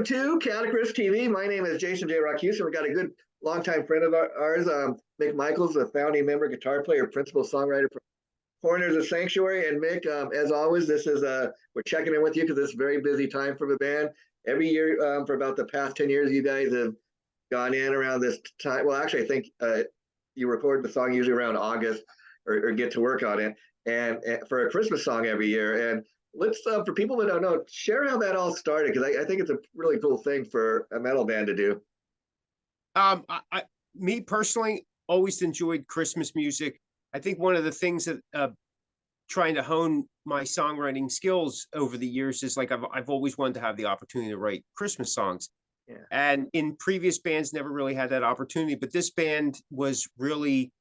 to Catachrist TV. My name is Jason J. Houston. We've got a good longtime friend of ours, Mick Michaels, the founding member, guitar player, principal songwriter for Corners of Sanctuary. And Mick, as always, this is we're checking in with you because this is a very busy time for the band. Every year for about the past 10 years, you guys have gone in around this time. Well, actually, I think you record the song usually around August or get to work on it, and for a Christmas song every year. And let's, for people that don't know, share how that all started, because I think it's a really cool thing for a metal band to do. Me personally, always enjoyed Christmas music. I think one of the things that trying to hone my songwriting skills over the years is like I've always wanted to have the opportunity to write Christmas songs. Yeah. And in previous bands, never really had that opportunity, but this band was really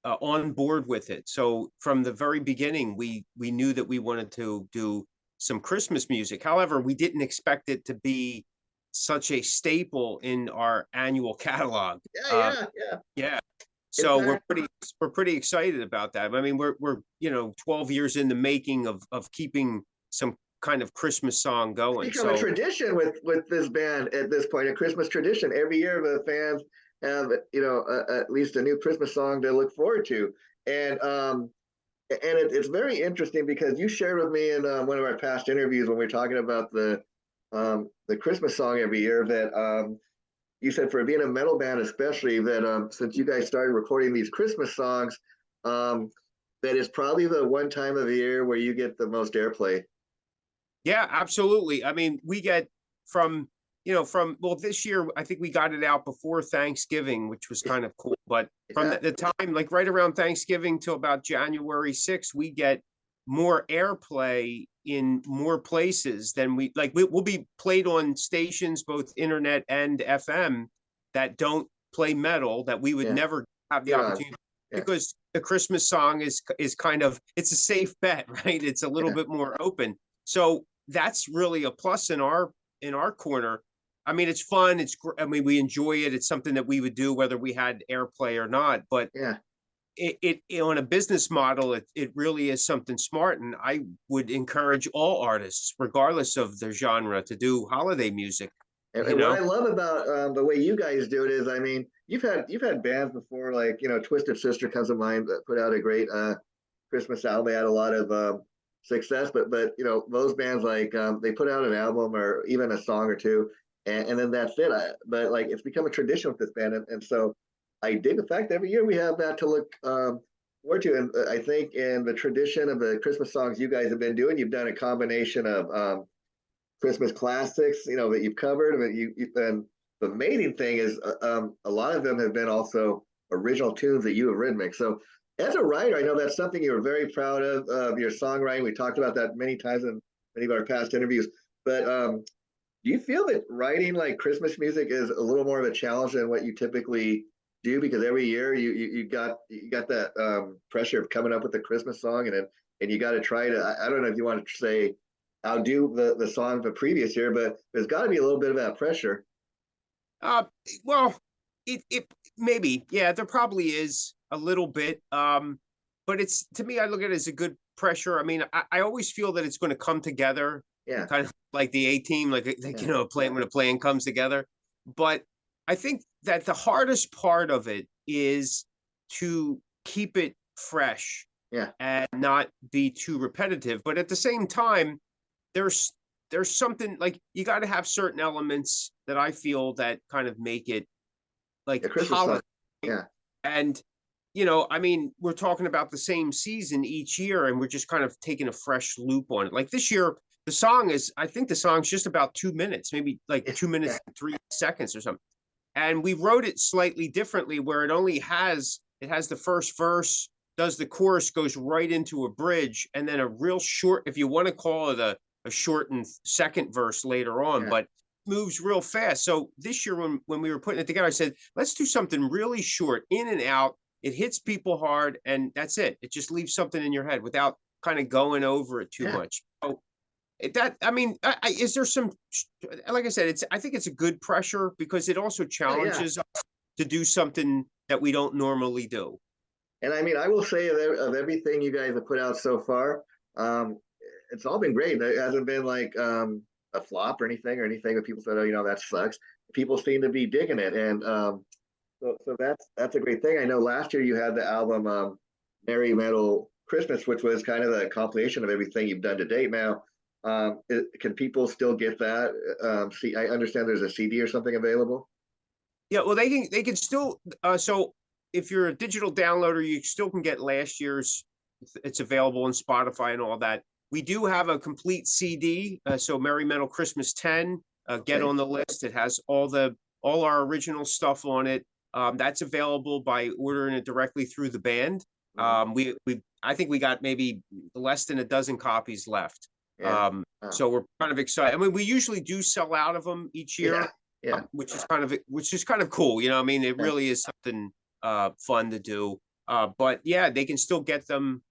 on board with it. So from the very beginning, we knew that we wanted to do some Christmas music. However, we didn't expect it to be such a staple in our annual catalog. Yeah. So we're pretty excited about that. I mean, we're 12 years in the making of keeping some kind of Christmas song going. It's become a tradition with this band at this point, a Christmas tradition. Every year the fans have at least a new Christmas song to look forward to. And it's very interesting because you shared with me in one of our past interviews when we were talking about the Christmas song every year that you said for being a metal band, especially, that since you guys started recording these Christmas songs, that is probably the one time of the year where you get the most airplay. Yeah, absolutely. I mean, we get from this year, I think we got it out before Thanksgiving, which was kind of cool. But from the time, like right around Thanksgiving till about January 6th, we get more airplay in more places than we'll be played on stations, both internet and FM, that don't play metal, that we would never have the opportunity because the Christmas song is kind of, it's a safe bet, right? It's a little bit more open. So that's really a plus in our corner. I mean, it's fun. We enjoy it. It's something that we would do whether we had airplay or not. But it on a business model, it really is something smart. And I would encourage all artists, regardless of their genre, to do holiday music. And what I love about the way you guys do it is, I mean, you've had bands before, like Twisted Sister comes to mind, that put out a great Christmas album. They had a lot of success, but those bands, like they put out an album or even a song or two, and then that's it. But like it's become a tradition with this band, and so I dig the fact that every year we have that to look forward to. And I think in the tradition of the Christmas songs you guys have been doing, you've done a combination of Christmas classics, that you've covered. And the amazing thing is a lot of them have been also original tunes that you have written, Mick. So as a writer, I know that's something you're very proud of your songwriting. We talked about that many times in many of our past interviews. But do you feel that writing like Christmas music is a little more of a challenge than what you typically do? Because every year you got that pressure of coming up with a Christmas song, and you got to try to, I don't know if you want to say outdo the song of the previous year, but there's got to be a little bit of that pressure. Well, it maybe, yeah, there probably is a little bit. But it's, to me, I look at it as a good pressure. I mean, I always feel that it's going to come together. Yeah. Kind of like the A-Team, when a plan comes together. But I think that the hardest part of it is to keep it fresh. Yeah. And not be too repetitive. But at the same time, there's something, like, you got to have certain elements that I feel that kind of make it like holiday. Yeah. And I mean, we're talking about the same season each year, and we're just kind of taking a fresh loop on it. Like this year, I think the song's just about 2 minutes, maybe like 2 minutes and 3 seconds or something. And we wrote it slightly differently, where it has the first verse, does the chorus, goes right into a bridge, and then a real short, if you want to call it a shortened second verse later on, but moves real fast. So this year when we were putting it together, I said, let's do something really short, in and out. It hits people hard, and that's it. It just leaves something in your head without kind of going over it too much. So is there some, like I said, I think it's a good pressure because it also challenges us to do something that we don't normally do. And I mean, I will say of everything you guys have put out so far, it's all been great. It hasn't been like a flop or anything that people said, oh, that sucks. People seem to be digging it, and so that's a great thing. I know last year you had the album Merry Metal Christmas, which was kind of a compilation of everything you've done to date. Now, can people still get that? See, I understand there's a CD or something available. Yeah, well, they can still. So if you're a digital downloader, you still can get last year's. It's available on Spotify and all that. We do have a complete CD. So Merry Metal Christmas 10. Get Okay. on the list. It has all our original stuff on it. That's available by ordering it directly through the band. We I think we got maybe less than a dozen copies left. Yeah. Oh. So we're kind of excited. I mean, we usually do sell out of them each year. Yeah. Yeah. Which is kind of cool. I mean, it really is something fun to do. But yeah, they can still get them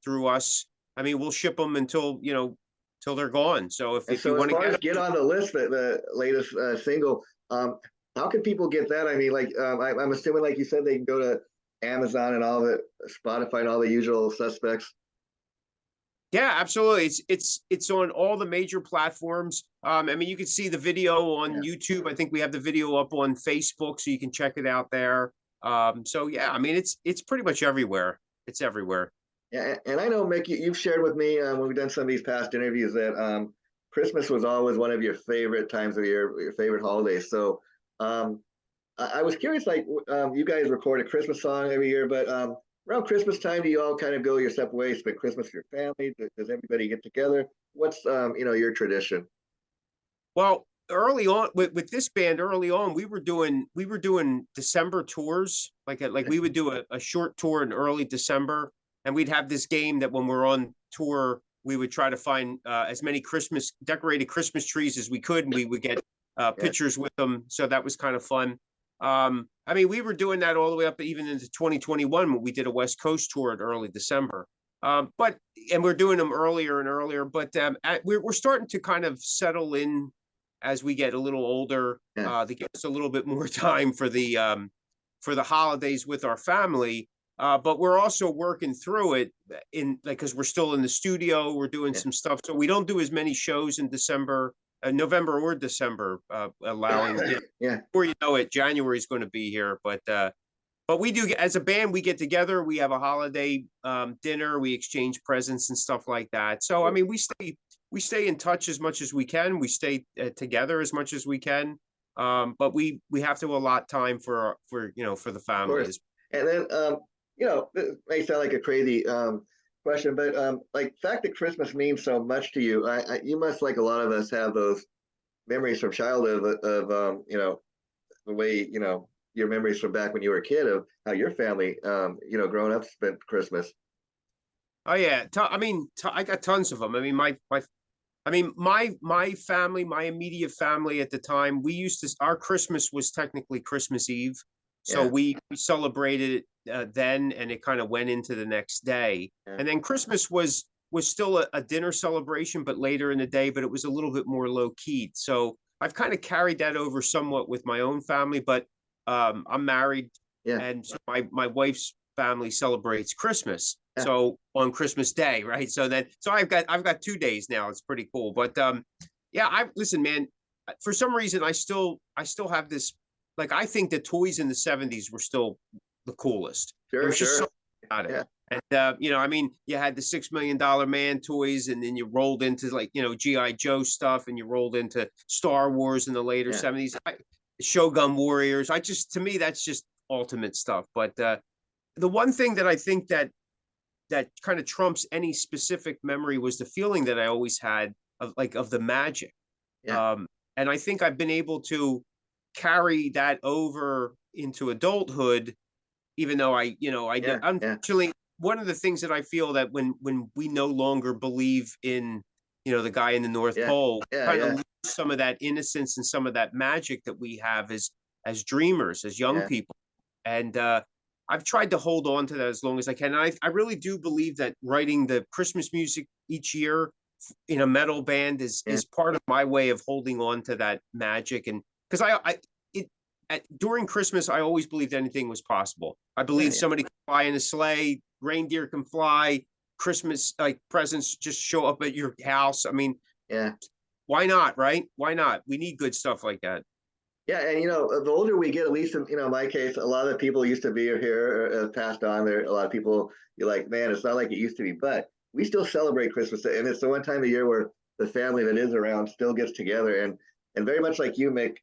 through us. I mean, we'll ship them until till they're gone. So if you want to get on the list, the latest single, how can people get that? I mean, like I'm assuming, like you said, they can go to Amazon and all the Spotify and all the usual suspects. Yeah, absolutely. It's on all the major platforms. I mean, you can see the video on YouTube. I think we have the video up on Facebook, so you can check it out there. So yeah, I mean, it's pretty much everywhere. It's everywhere. Yeah, and I know, Mick, you've shared with me when we've done some of these past interviews that Christmas was always one of your favorite times of year, your favorite holidays. So I was curious, like you guys record a Christmas song every year, but around Christmas time, do you all kind of go your separate ways, spend Christmas with your family? Does everybody get together? What's your tradition? Well, early on with this band, early on, we were doing December tours. Like we would do a short tour in early December, and we'd have this game that when we're on tour, we would try to find as many decorated Christmas trees as we could, and we would get pictures with them. So that was kind of fun. I mean, we were doing that all the way up even into 2021 when we did a West Coast tour in early December. And we're doing them earlier and earlier, but we're starting to kind of settle in as we get a little older. To give us a little bit more time for the holidays with our family. But we're also working through it because we're still in the studio. We're doing some stuff, so we don't do as many shows in December. November or December, allowing. Before you know it, January is going to be here. But we do, as a band, we get together. We have a holiday dinner. We exchange presents and stuff like that. So I mean, we stay in touch as much as we can. We stay together as much as we can. But we have to allot time for the families. And then this may sound like a crazy question, but like the fact that Christmas means so much to you, you must, like a lot of us, have those memories from childhood of the way your memories from back when you were a kid of how your family growing up spent Christmas. Oh yeah, I got tons of them. I mean, my family, my immediate family at the time, our Christmas was technically Christmas Eve. So we celebrated it then, and it kind of went into the next day. And then Christmas was still a dinner celebration, but later in the day, but it was a little bit more low key. So I've kind of carried that over somewhat with my own family, but I'm married, and so my wife's family celebrates Christmas. So on Christmas Day, right? So I've got 2 days now. It's pretty cool. But listen, man, for some reason I still have this. Like, I think the toys in the 70s were still the coolest. Sure, so about it. And I mean, you had the $6 Million Man toys, and then you rolled into G.I. Joe stuff, and you rolled into Star Wars in the later 70s. Shogun Warriors. To me, that's just ultimate stuff. But the one thing that I think that kind of trumps any specific memory was the feeling that I always had of the magic. And I think I've been able to carry that over into adulthood, even though unfortunately, one of the things that I feel that when we no longer believe in the guy in the North Pole, kind of lose some of that innocence and some of that magic that we have as dreamers, as young people. And I've tried to hold on to that as long as I can. And I really do believe that writing the Christmas music each year in a metal band is part of my way of holding on to that magic. And because during Christmas, I always believed anything was possible. I believed somebody can fly in a sleigh, reindeer can fly, Christmas presents just show up at your house. I mean, why not, right? Why not? We need good stuff like that. Yeah, and the older we get, at least in my case, a lot of the people used to be here, passed on. There, a lot of people, you're like, man, it's not like it used to be, but we still celebrate Christmas, and it's the one time of year where the family that is around still gets together, and very much like you, Mick,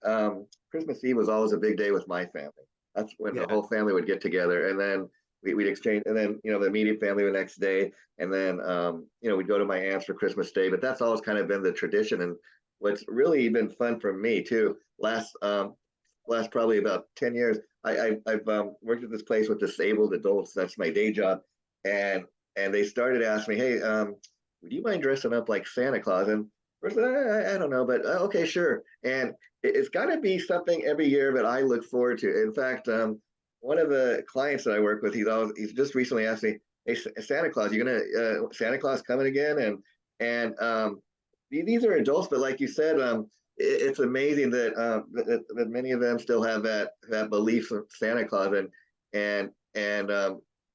Christmas Eve was always a big day with my family. That's when the Yeah. whole family would get together, and then we'd exchange, and then the immediate family the next day, and then we'd go to my aunt's for Christmas Day. But that's always kind of been the tradition, and what's really been fun for me too. Last probably about 10 years, I've worked at this place with disabled adults. That's my day job, and they started asking me, hey, would you mind dressing up like Santa Claus? And first, I don't know, but okay, sure. And it's got to be something every year that I look forward to. In fact, one of the clients that I work with, he's just recently asked me, "Hey, Santa Claus, you gonna Santa Claus coming again?" And these are adults, but like you said, it's amazing that many of them still have that belief in Santa Claus, and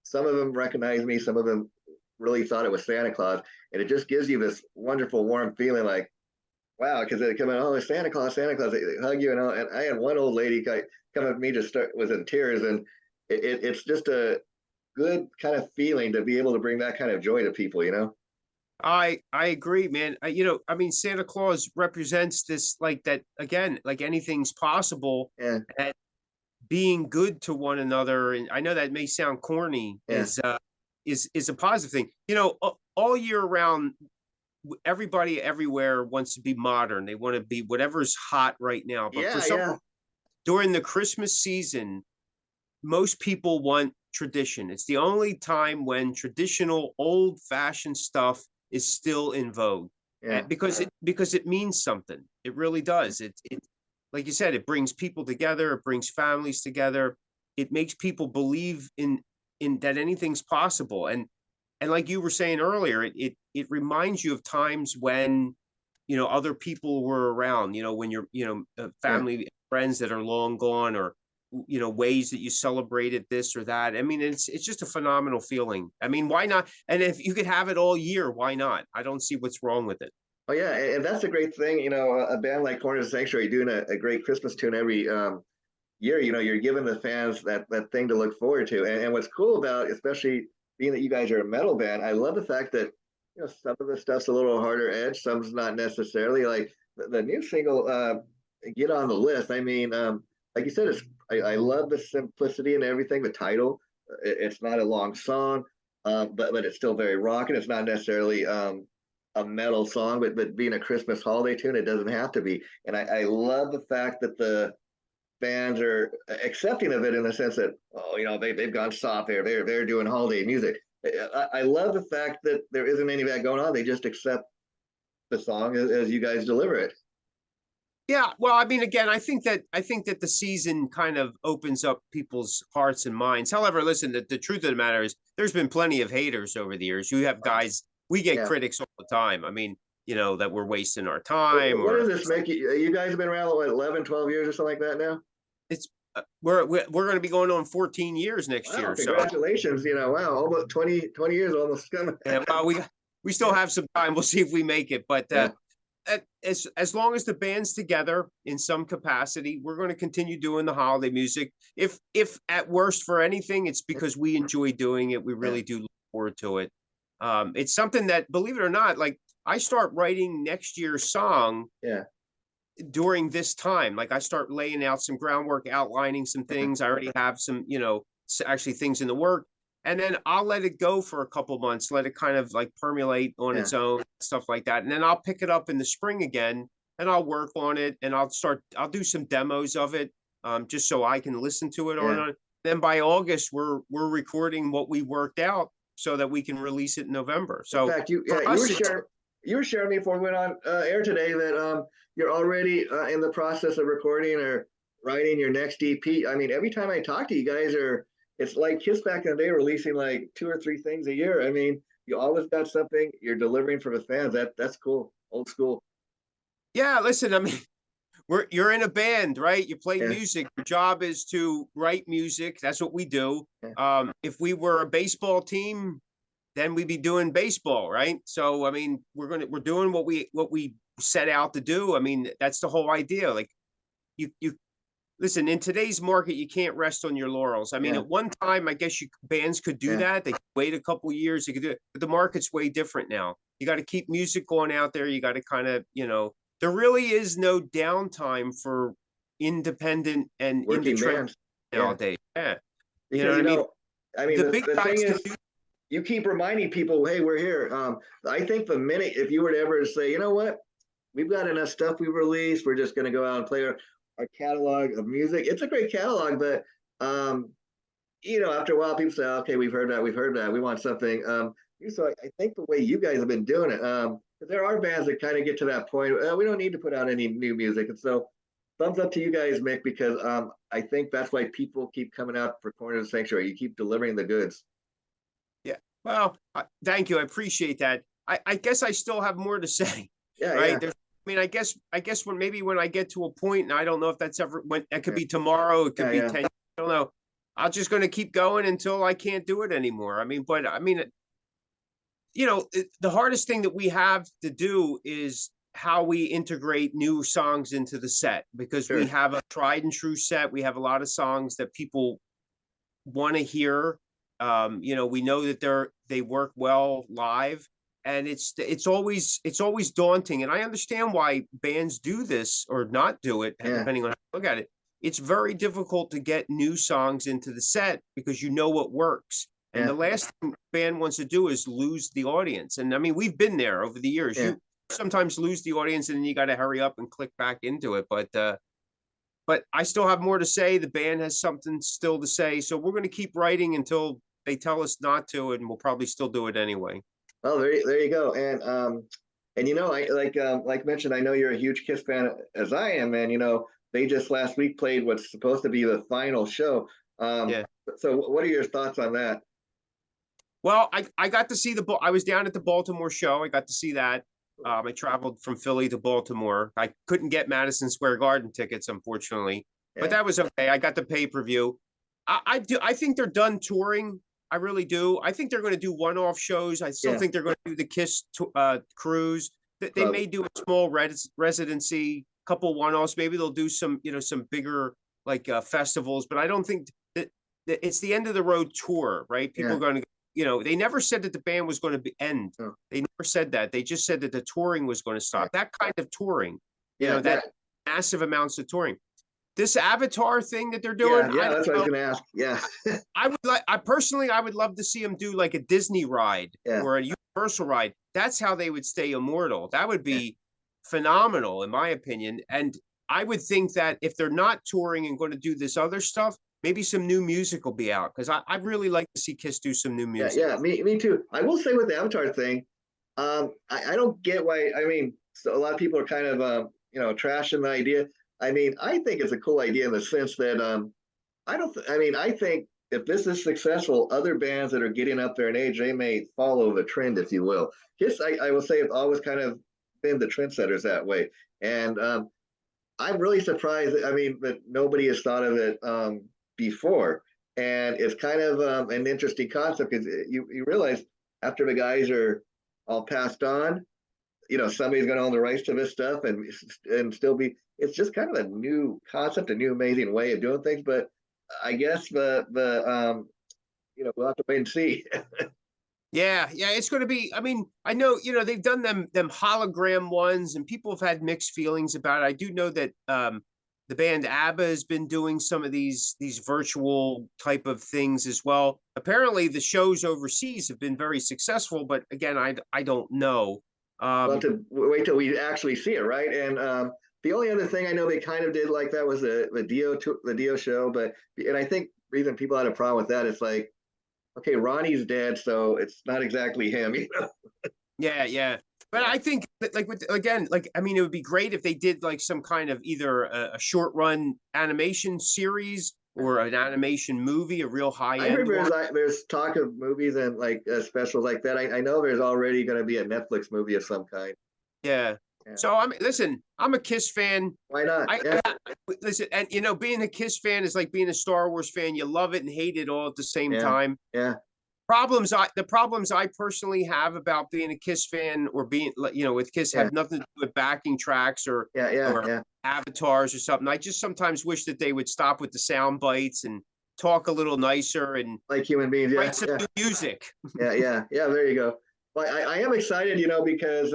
some of them recognize me, some of them really thought it was Santa Claus, and it just gives you this wonderful, warm feeling, like wow, because they come in, oh, it's Santa Claus, they hug you, and I had one old lady come up to me, just was in tears, and it's just a good kind of feeling to be able to bring that kind of joy to people. I agree, man. I mean, Santa Claus represents this, like that again, like anything's possible, Yeah, and being good to one another. And I know that may sound corny, yeah, is a positive thing. All year round, everybody everywhere wants to be modern. They want to be whatever's hot right now. But for yeah, some, yeah, during the Christmas season, most people want tradition. It's the only time when traditional old-fashioned stuff is still in vogue. yeah, Because it means something. It really does. It like you said, it brings people together, it brings families together. It makes people believe in that anything's possible. And like you were saying earlier, it reminds you of times when other people were around, when you're yeah. family, friends that are long gone, or ways that you celebrated this or that. I mean, it's just a phenomenal feeling. I mean, why not? And if you could have it all year, why not? I don't see what's wrong with it. Oh yeah, and that's a great thing. A band like Corners of Sanctuary doing a great Christmas tune every year. You're giving the fans that thing to look forward to. And what's cool about, especially being that you guys are a metal band, I love the fact that some of the stuff's a little harder edge, some's not necessarily. Like the new single, "Get on the List." I mean, like you said, I love the simplicity and everything. The title, it's not a long song, but it's still very rock, and it's not necessarily a metal song, but being a Christmas holiday tune, it doesn't have to be. And I love the fact that the fans are accepting of it, in the sense that, oh, they've gone soft there, they're doing holiday music. I love the fact that there isn't any of that going on. They just accept the song as you guys deliver it. Yeah, well, I mean, again, I think that the season kind of opens up people's hearts and minds. However, listen, the truth of the matter is, there's been plenty of haters over the years. You have guys, we get Yeah. critics all the time. I mean, that we're wasting our time, What or does this make you guys have been around, what, 11, 12 years or something like that now? it's we're going to be going on 14 years next Wow, year. So congratulations. Wow, almost 20 years almost coming. yeah, well, we still have some time. We'll see if we make it, but Yeah. as long as the band's together in some capacity, we're going to continue doing the holiday music. If at worst for anything, it's because we enjoy doing it. We really do look forward to it. It's something that, believe it or not, like I start writing next year's song Yeah. during this time. Like I start laying out some groundwork, outlining some things. I already have some, actually things in the work. And then I'll let it go for a couple months, let it kind of like permeate on Yeah. its own, stuff like that. And then I'll pick it up in the spring again, and I'll work on it, and I'll do some demos of it, just so I can listen to it Yeah. on. Then by August, we're recording what we worked out so that we can release it in November. In So fact, you for yeah, us, you were sharing me before we went on air today that you're already in the process of recording or writing your next EP. I mean, every time I talk to you guys, it's like Kiss back in the day, releasing like 2 or 3 things a year. I mean, you always got something you're delivering for the fans. That's cool. Old school. yeah, listen, I mean, you're in a band, right? You play Yeah. music. Your job is to write music. That's what we do. Yeah. If we were a baseball team, then we'd be doing baseball, right? So I mean, we're doing what we set out to do. I mean, that's the whole idea. Like you listen, in today's market, you can't rest on your laurels. I mean, Yeah. at one time, I guess bands could do Yeah. that. They could wait a couple years, they could do it, but the market's way different now. You got to keep music going out there. You got to kind of, there really is no downtime for independent and Working indie trade bands. Yeah. nowadays. Yeah. You know Because, what I mean? The big the thing guys can is, do. you keep reminding people, hey, we're here. I think the minute, if you were to ever say, you know what, we've got enough stuff we released, we're just going to go out and play our catalog of music. It's a great catalog, but after a while, people say, okay, we've heard that, we want something. So I think the way you guys have been doing it, there are bands that kind of get to that point, we don't need to put out any new music. And so thumbs up to you guys, Mick, because I think that's why people keep coming out for Corner of the Sanctuary. You keep delivering the goods. Yeah. Well, thank you. I appreciate that. I guess I still have more to say. Yeah. Right. Yeah. I mean, I guess when I get to a point, and I don't know if that's ever when that could be tomorrow, it could be 10 years, I don't know. I'm just going to keep going until I can't do it anymore. I mean, but I mean, the hardest thing that we have to do is how we integrate new songs into the set, because we have a tried and true set. We have a lot of songs that people want to hear. We know that they work well live, and it's always daunting. And I understand why bands do this or not do it, depending on how you look at it. It's very difficult to get new songs into the set because what works. And the last thing a band wants to do is lose the audience. And I mean, we've been there over the years. You sometimes lose the audience, and then you got to hurry up and click back into it. But I still have more to say. The band has something still to say. So we're going to keep writing until they tell us not to, and we'll probably still do it anyway. Well, there you go. And I like mentioned, I know you're a huge Kiss fan as I am, man. They just last week played what's supposed to be the final show. So what are your thoughts on that? Well, I got to see I was down at the Baltimore show. I got to see that. I traveled from Philly to Baltimore. I couldn't get Madison Square Garden tickets, unfortunately, but that was okay. I got the pay-per-view. I think they're done touring. I really do. I think they're going to do one-off shows. I still think they're going to do the Kiss cruise. They may do a small residency, couple one-offs. Maybe they'll do some bigger festivals. But I don't think that it's the end of the road tour, right? People are going to. They never said that the band was going to end. They never said that. They just said that the touring was going to stop. That kind of touring, that massive amounts of touring. This Avatar thing that they're doing. Yeah, that's what I was going to ask. Yeah. I would love to see them do like a Disney ride or a Universal ride. That's how they would stay immortal. That would be phenomenal, in my opinion. And I would think that if they're not touring and going to do this other stuff, maybe some new music will be out, because I'd really like to see Kiss do some new music. Yeah, me too. I will say with the Avatar thing, I don't get why. I mean, so a lot of people are kind of trashing the idea. I mean, I think it's a cool idea in the sense that I think if this is successful, other bands that are getting up there in age, they may follow the trend, if you will. Kiss, I will say, have always kind of been the trendsetters that way, and I'm really surprised. I mean, that nobody has thought of it before, and it's kind of an interesting concept, because you realize after the guys are all passed on, somebody's going to own the rights to this stuff and still be. It's just kind of a new concept, a new amazing way of doing things. But I guess we'll have to wait and see. Yeah, it's going to be. I mean, I know they've done them hologram ones, and people have had mixed feelings about it. I do know that the band ABBA has been doing some of these virtual type of things as well. Apparently, the shows overseas have been very successful, but again, I don't know. We'll have to wait till we actually see it, right? And the only other thing I know they kind of did like that was the Dio show, and I think the reason people had a problem with that is like, okay, Ronnie's dead, so it's not exactly him, Yeah. But I think that, I mean, it would be great if they did like some kind of either a short run animation series or an animation movie, a real high end. I heard there's talk of movies and like specials like that. I know there's already going to be a Netflix movie of some kind. Yeah. So listen, I'm a Kiss fan. Why not? Listen, and being a Kiss fan is like being a Star Wars fan. You love it and hate it all at the same time. Yeah. the problems I personally have about being a Kiss fan or being, with Kiss Yeah, have nothing to do with backing tracks yeah, yeah, or yeah. avatars or something. I just sometimes wish that they would stop with the sound bites and talk a little nicer and Like human beings. Yeah, write some yeah, new music. yeah, yeah, yeah. There you go. Well, I am excited, because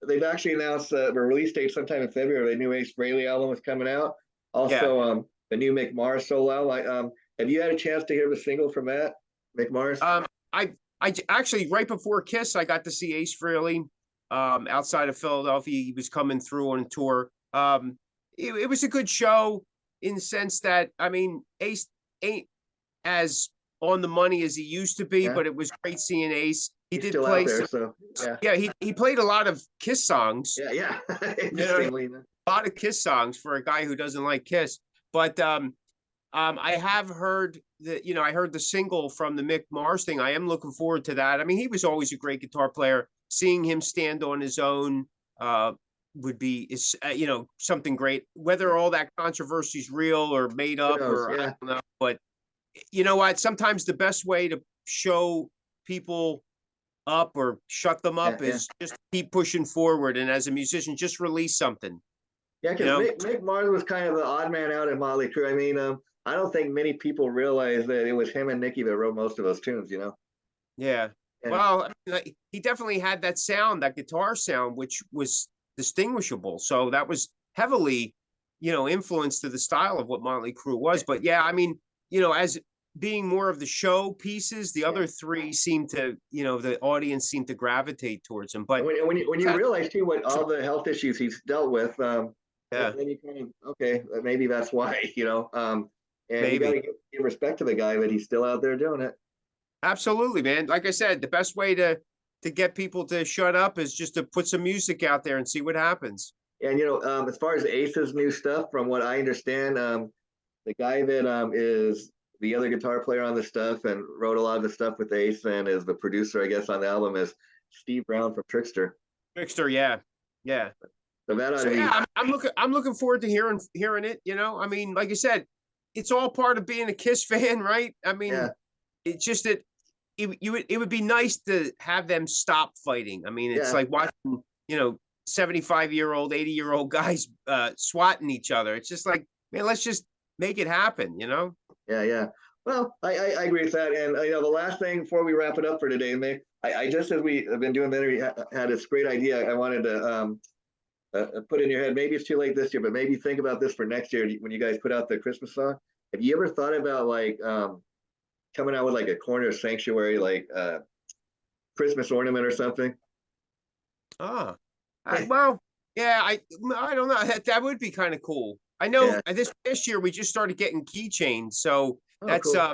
they've actually announced the release date sometime in February. The new Ace Frehley album is coming out. Yeah. Also, the new Mick Mars solo album. Have you had a chance to hear the single from that, Mick Mars? Um, I actually right before Kiss, I got to see Ace Frehley outside of Philadelphia. He was coming through on a tour. It was a good show in the sense that, I mean, Ace ain't as on the money as he used to be, Yeah, but it was great seeing Ace. He he's did still out play there, some, so yeah, yeah, he played a lot of Kiss songs, yeah, yeah. you know, Interestingly, a lot of Kiss songs for a guy who doesn't like Kiss. But I have heard that, I heard the single from the Mick Mars thing. I am looking forward to that. I mean, he was always a great guitar player. Seeing him stand on his own would be something great. yeah. Whether all that controversy is real or made Who up, knows? or I Yeah, don't know, but you know what? Sometimes the best way to show people up or shut them yeah, up yeah. is just keep pushing forward. And as a musician, just release something. Yeah, You because know? Mick Mars was kind of the odd man out in Motley Crue. I mean, I don't think many people realize that it was him and Nicky that wrote most of those tunes. Yeah. Yeah, Well, I mean, like, he definitely had that sound, that guitar sound, which was distinguishable. So that was heavily, influenced to the style of what Motley Crue was. But yeah, I mean, as being more of the show pieces, the yeah. other three seem to, the audience seemed to gravitate towards him. And But when you realize too what all the health issues he's dealt with, yeah, then you kind of okay, maybe that's why. And you got maybe. to give respect to the guy that he's still out there doing it. Absolutely, man. Like I said, the best way to get people to shut up is just to put some music out there and see what happens. And as far as Ace's new stuff, from what I understand, the guy that is the other guitar player on the stuff and wrote a lot of the stuff with Ace and is the producer, I guess, on the album is Steve Brown from Trickster. Trickster, yeah. Yeah. So that ought So to be yeah, I'm looking forward to hearing it. I mean, like I said, it's all part of being a Kiss fan, right? I mean, yeah, it's just that it would be nice to have them stop fighting. I mean, it's yeah, like watching, 75-year-old, 80-year-old guys swatting each other. It's just like, man, let's just make it happen. yeah, yeah. Well, I agree with that. And the last thing before we wrap it up for today, May, I just as we have been doing the interview had this great idea. I wanted to put in your head. Maybe it's too late this year, but maybe think about this for next year when you guys put out the Christmas song. Have you ever thought about like coming out with like a corner of Sanctuary, like Christmas ornament or something? Ah, well, yeah, I don't know. That would be kind of cool. I know Yeah. this past year we just started getting keychains, so Oh, that's cool.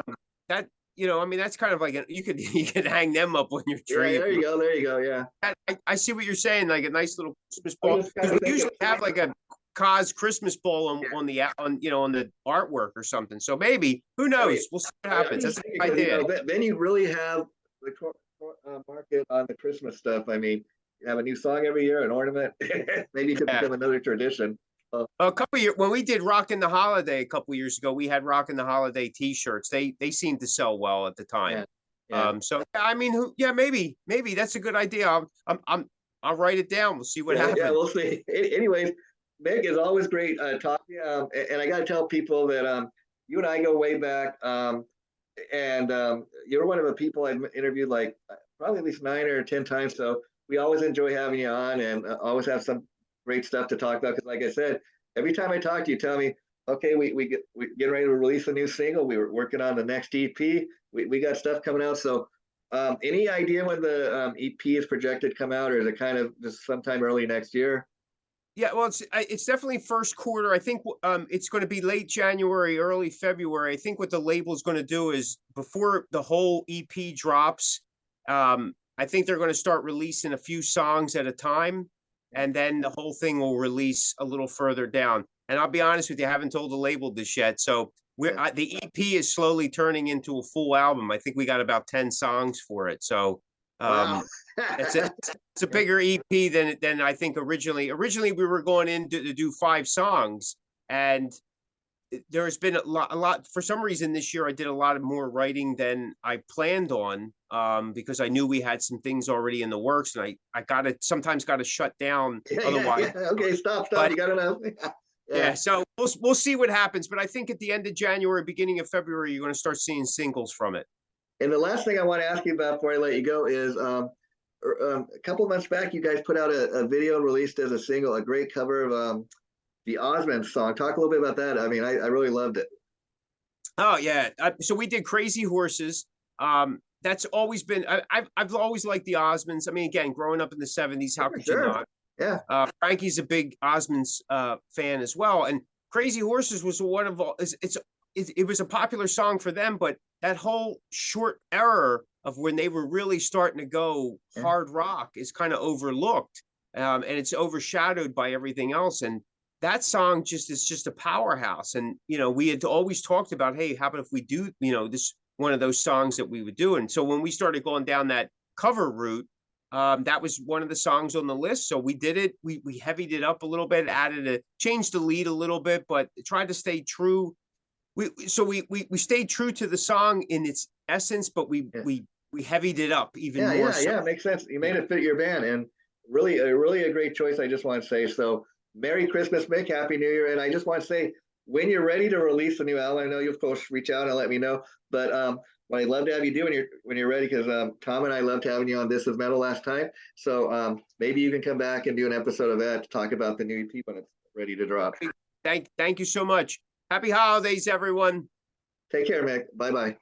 that I mean that's kind of like you could you could hang them up on your Yeah, tree if there you you. go. There you go. Yeah. I see what you're saying, like a nice little Christmas I ball, just kind because of we think usually have like a Cos Christmas ball on yeah. on the artwork or something. So maybe who Oh, yeah. knows? We'll see what I'm happens. just That's a thinking good because idea. then you really have the market on the Christmas stuff. I mean, you have a new song every year, an ornament. Maybe it could Yeah. become another tradition. A couple years when we did Rock in the Holiday a couple years ago, we had Rock in the Holiday T-shirts. They seemed to sell well at the time. Yeah, yeah, So I mean, yeah, maybe that's a good idea. I'll write it down. We'll see what yeah, yeah. happens. We'll see. Anyways, Meg is always great talking. And I got to tell people that you and I go way back. And you're one of the people I've interviewed like probably at least 9 or 10 times. So we always enjoy having you on and always have some great stuff to talk about. Because like I said, every time I talk to you, tell me, okay, we get ready to release a new single. We were working on the next EP. We got stuff coming out. So any idea when the EP is projected to come out, or is it kind of just sometime early next year? Yeah, well, it's definitely first quarter. I think it's going to be late January, early February. I think what the label is going to do is before the whole EP drops, I think they're going to start releasing a few songs at a time, and then the whole thing will release a little further down. And I'll be honest with you, I haven't told the label this yet. So Yeah. the EP is slowly turning into a full album. I think we got about 10 songs for it. So Wow. it's a bigger EP than I think originally. Originally, we were going in to do 5 songs, and there's been a lot, for some reason this year I did a lot of more writing than I planned on, because I knew we had some things already in the works, and I gotta sometimes gotta shut down otherwise. Okay, stop. But You gotta know. yeah, so we'll see what happens. But I think at the end of January, beginning of February, you're gonna start seeing singles from it. And the last thing I want to ask you about before I let you go is a couple months back, you guys put out a video released as a single, a great cover of the Osmond song. Talk a little bit about that. I mean, I really loved it. Oh yeah, so we did Crazy Horses. That's always been I've always liked the Osmonds. I mean, again, growing up in the '70s, how could you not? Yeah. Frankie's a big Osmonds fan as well, and Crazy Horses was one of all. It was a popular song for them, but that whole short era of when they were really starting to go hard rock is kind of overlooked, and it's overshadowed by everything else. And that song is just a powerhouse. And we had always talked about, hey, how about if we do this one of those songs that we would do. And so when we started going down that cover route, that was one of the songs on the list. So we did it. We heavied it up a little bit, changed the lead a little bit, but tried to stay true. We stayed true to the song in its essence, but we heavied it up even more. Yeah, makes sense. You made it fit your band, and really a great choice. I just want to say so. Merry Christmas, Mick. Happy New Year. And I just want to say, when you're ready to release a new album, I know you, of course, reach out and let me know. But what I'd love to have you do when you're ready, because Tom and I loved having you on This Is Metal last time. So maybe you can come back and do an episode of that to talk about the new EP when it's ready to drop. Thank you so much. Happy holidays, everyone. Take care, Mick. Bye-bye.